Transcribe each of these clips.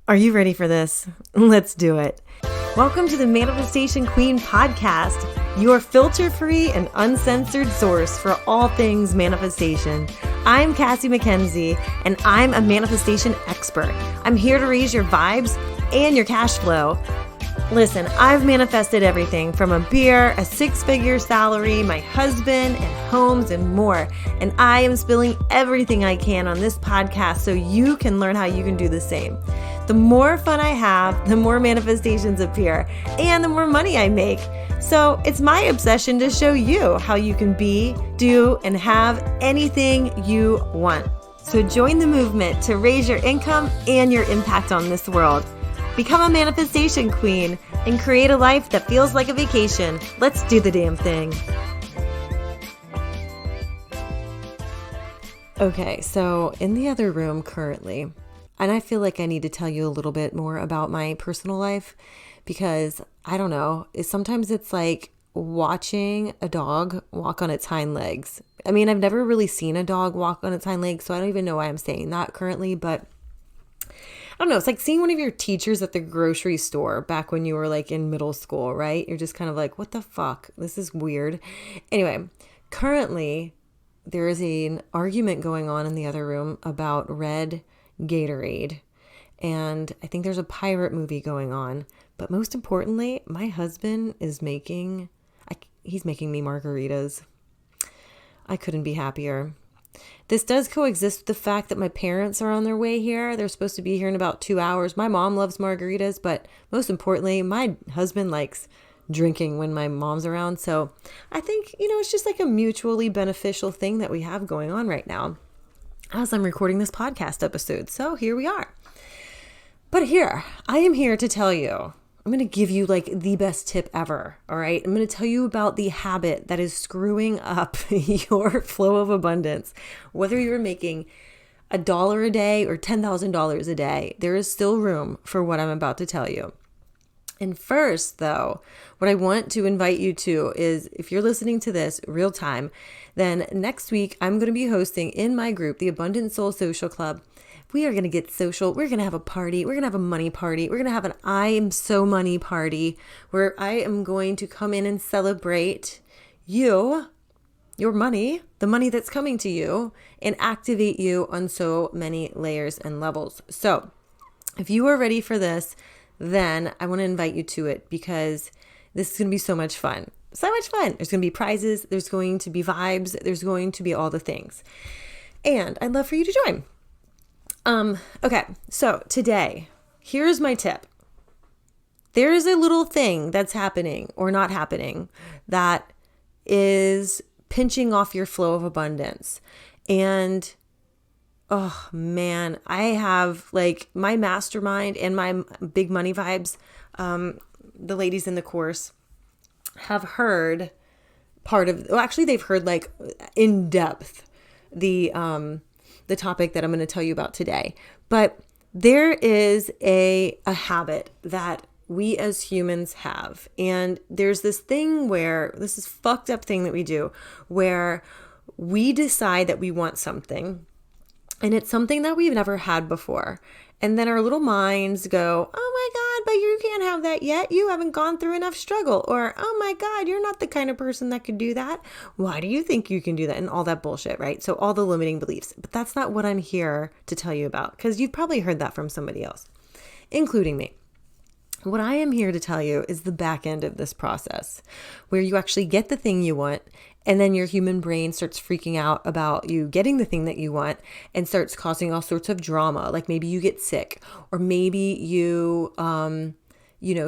Are you ready for this? Let's do it. Welcome to the Manifestation Queen podcast, your filter-free and uncensored source for all things manifestation. I'm Cassie MacKenzie, and I'm a manifestation expert. I'm here to raise your vibes and your cash flow. Listen, I've manifested everything from a beer, a six-figure salary, my husband, and homes, and more. And I am spilling everything I can on this podcast so you can learn how you can do the same. The more fun I have, the more manifestations appear, and the more money I make. So it's my obsession to show you how you can be, do, and have anything you want. So join the movement to raise your income and your impact on this world. Become a manifestation queen and create a life that feels like a vacation. Let's do the damn thing. Okay, so in the other room currently, and I feel like I need to tell you a little bit more about my personal life because I don't know, sometimes it's like watching a dog walk on its hind legs. I mean, I've never really seen a dog walk on its hind legs, so I don't even know why I'm saying that currently, but I don't know. It's like seeing one of your teachers at the grocery store back when you were like in middle school, right? You're just kind of like, what the fuck? This is weird. Anyway, currently there is an argument going on in the other room about red Gatorade. And I think there's a pirate movie going on. But most importantly, my husband is he's making me margaritas. I couldn't be happier. This does coexist with the fact that my parents are on their way here. They're supposed to be here in about 2 hours. My mom loves margaritas, but most importantly, my husband likes drinking when my mom's around. So I think, it's just like a mutually beneficial thing that we have going on right now as I'm recording this podcast episode. So here we are. But I am here to tell you, I'm going to give you like the best tip ever. All right. I'm going to tell you about the habit that is screwing up your flow of abundance. Whether you're making $1 a day or $10,000 a day, there is still room for what I'm about to tell you. And first, though, what I want to invite you to is if you're listening to this real time, then next week I'm going to be hosting in my group, the Abundant Soul Social Club. We are going to get social. We're going to have a party. We're going to have a money party. We're going to have an I am so money party where I am going to come in and celebrate your money, the money that's coming to you, and activate you on so many layers and levels. So if you are ready for this, then I want to invite you to it because this is going to be so much fun. So much fun. There's going to be prizes. There's going to be vibes. There's going to be all the things. And I'd love for you to join. Okay, so today, here's my tip. There is a little thing that's happening or not happening that is pinching off your flow of abundance. And oh man, I have like my mastermind and my big money vibes. The ladies in the course have heard they've heard like in depth the topic that I'm going to tell you about today. But there is a habit that we as humans have. And there's this fucked up thing that we do where we decide that we want something and it's something that we've never had before. And then our little minds go, oh my God, but you can't have that yet. You haven't gone through enough struggle. Or, oh my God, you're not the kind of person that could do that. Why do you think you can do that? And all that bullshit, right? So all the limiting beliefs. But that's not what I'm here to tell you about because you've probably heard that from somebody else, including me. What I am here to tell you is the back end of this process where you actually get the thing you want and then your human brain starts freaking out about you getting the thing that you want and starts causing all sorts of drama. Like maybe you get sick or maybe you,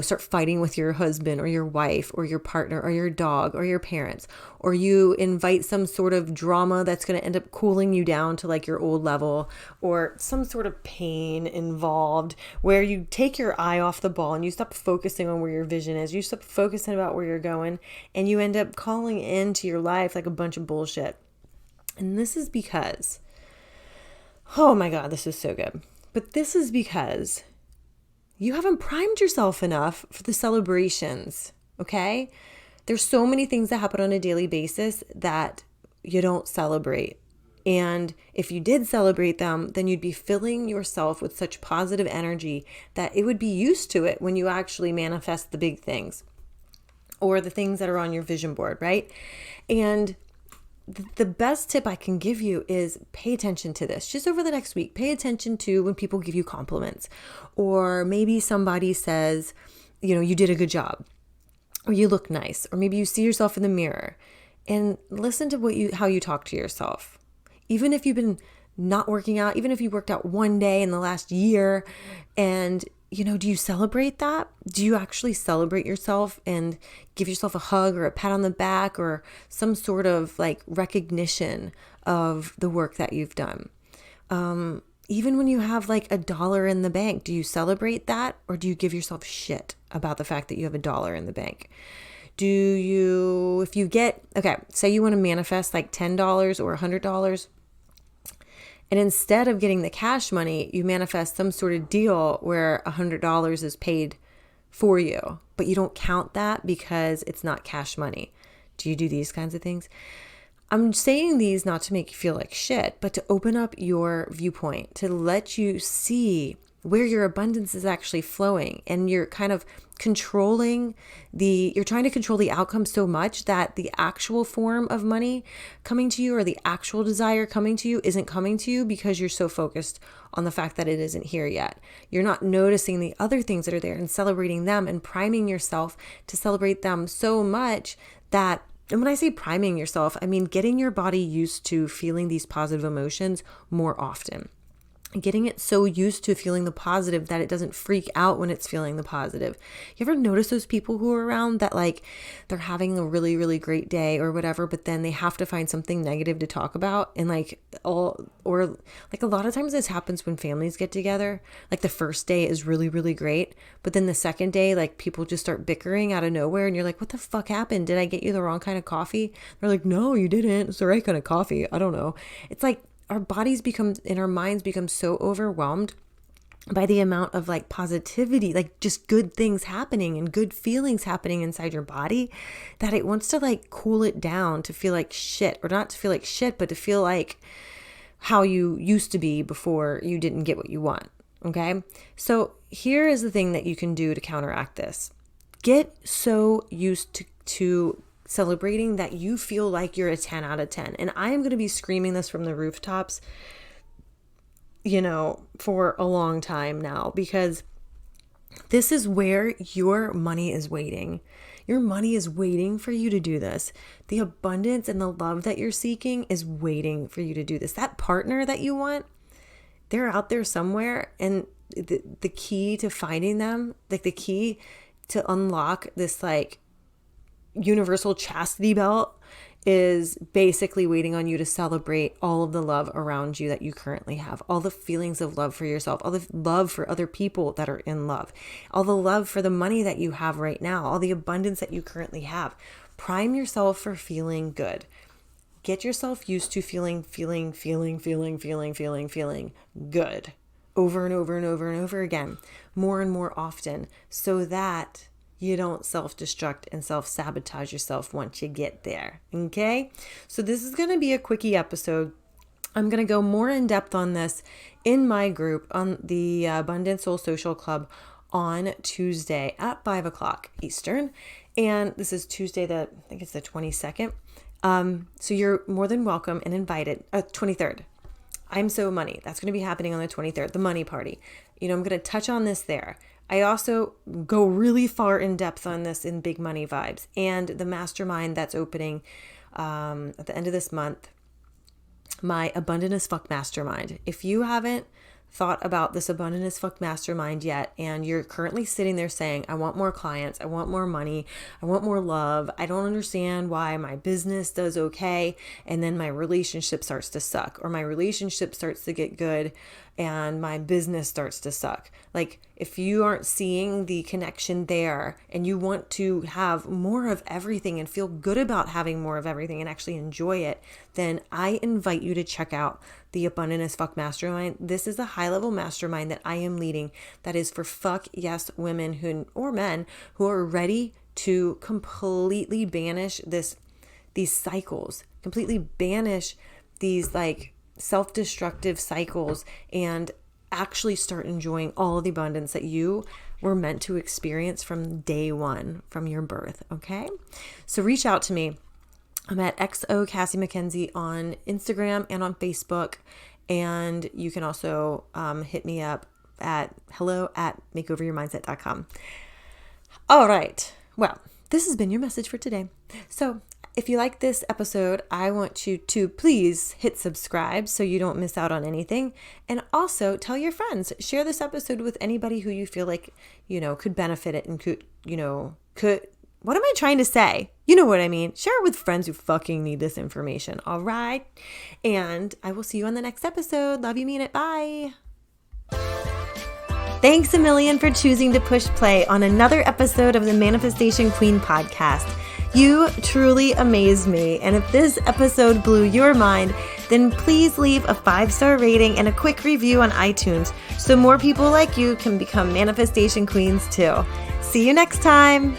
start fighting with your husband or your wife or your partner or your dog or your parents, or you invite some sort of drama that's going to end up cooling you down to like your old level, or some sort of pain involved where you take your eye off the ball and you stop focusing on where your vision is. You stop focusing about where you're going and you end up calling into your life like a bunch of bullshit. And this is because, oh my God, this is so good. But this is because you haven't primed yourself enough for the celebrations, okay? There's so many things that happen on a daily basis that you don't celebrate. And if you did celebrate them, then you'd be filling yourself with such positive energy that it would be used to it when you actually manifest the big things or the things that are on your vision board, right? And the best tip I can give you is pay attention to this. Just over the next week, pay attention to when people give you compliments, or maybe somebody says, you did a good job, or you look nice, or maybe you see yourself in the mirror, and listen to how you talk to yourself. Even if you've been not working out, even if you worked out one day in the last year, and do you celebrate that? Do you actually celebrate yourself and give yourself a hug or a pat on the back or some sort of like recognition of the work that you've done? Even when you have like $1 in the bank, do you celebrate that, or do you give yourself shit about the fact that you have $1 in the bank? Say you want to manifest like $10 or $100, and instead of getting the cash money, you manifest some sort of deal where $100 is paid for you, but you don't count that because it's not cash money. Do you do these kinds of things? I'm saying these not to make you feel like shit, but to open up your viewpoint, to let you see where your abundance is actually flowing, and you're kind of you're trying to control the outcome so much that the actual form of money coming to you or the actual desire coming to you isn't coming to you because you're so focused on the fact that it isn't here yet. You're not noticing the other things that are there and celebrating them and priming yourself to celebrate them so much that, and when I say priming yourself, I mean getting your body used to feeling these positive emotions more often. Getting it so used to feeling the positive that it doesn't freak out when it's feeling the positive. You ever notice those people who are around that like they're having a really, really great day or whatever, but then they have to find something negative to talk about? And a lot of times this happens when families get together. Like the first day is really, really great, but then the second day, like people just start bickering out of nowhere, and you're like, what the fuck happened? Did I get you the wrong kind of coffee? They're like, no, you didn't. It's the right kind of coffee. I don't know. It's like our bodies and our minds become so overwhelmed by the amount of like positivity, like just good things happening and good feelings happening inside your body, that it wants to like cool it down to feel like shit, or not to feel like shit, but to feel like how you used to be before you didn't get what you want. Okay. So here is the thing that you can do to counteract this. Get so used to celebrating that you feel like you're a 10 out of 10. And I am going to be screaming this from the rooftops, for a long time now, because this is where your money is waiting. Your money is waiting for you to do this. The abundance and the love that you're seeking is waiting for you to do this. That partner that you want, they're out there somewhere. And the key to finding them, like the key to unlock this like universal chastity belt, is basically waiting on you to celebrate all of the love around you that you currently have, all the feelings of love for yourself, all the love for other people that are in love, all the love for the money that you have right now, all the abundance that you currently have. Prime yourself for feeling good. Get yourself used to feeling good over and over and over and over again, more and more often, so that you don't self-destruct and self-sabotage yourself once you get there. Okay? So this is going to be a quickie episode. I'm going to go more in depth on this in my group on the Abundant Soul Social Club on Tuesday at 5:00 Eastern. And this is Tuesday, I think it's the 22nd. So you're more than welcome and invited. 23rd. I'm So Money. That's going to be happening on the 23rd, the money party. I'm going to touch on this there. I also go really far in depth on this in Big Money Vibes and the mastermind that's opening at the end of this month, my Abundant as Fuck Mastermind. If you haven't thought about this Abundant as Fuck Mastermind yet, and you're currently sitting there saying, I want more clients, I want more money, I want more love, I don't understand why my business does okay, and then my relationship starts to suck, or my relationship starts to get good, and my business starts to suck. Like, if you aren't seeing the connection there, and you want to have more of everything and feel good about having more of everything and actually enjoy it, then I invite you to check out the Abundant as Fuck Mastermind. This is a high-level mastermind that I am leading that is for fuck yes women or men who are ready to completely banish these cycles, completely banish these like self-destructive cycles and actually start enjoying all of the abundance that you were meant to experience from day one, from your birth, okay? So reach out to me. I'm at XO Cassie MacKenzie on Instagram and on Facebook. And you can also hit me up at hello@makeoveryourmindset.com. All right. Well, this has been your message for today. So if you like this episode, I want you to please hit subscribe so you don't miss out on anything. And also tell your friends, share this episode with anybody who you feel like, could benefit it and could, what am I trying to say? You know what I mean? Share it with friends who fucking need this information. All right. And I will see you on the next episode. Love you, mean it. Bye. Thanks a million for choosing to push play on another episode of the Manifestation Queen podcast. You truly amazed me. And if this episode blew your mind, then please leave a 5-star rating and a quick review on iTunes so more people like you can become manifestation queens too. See you next time.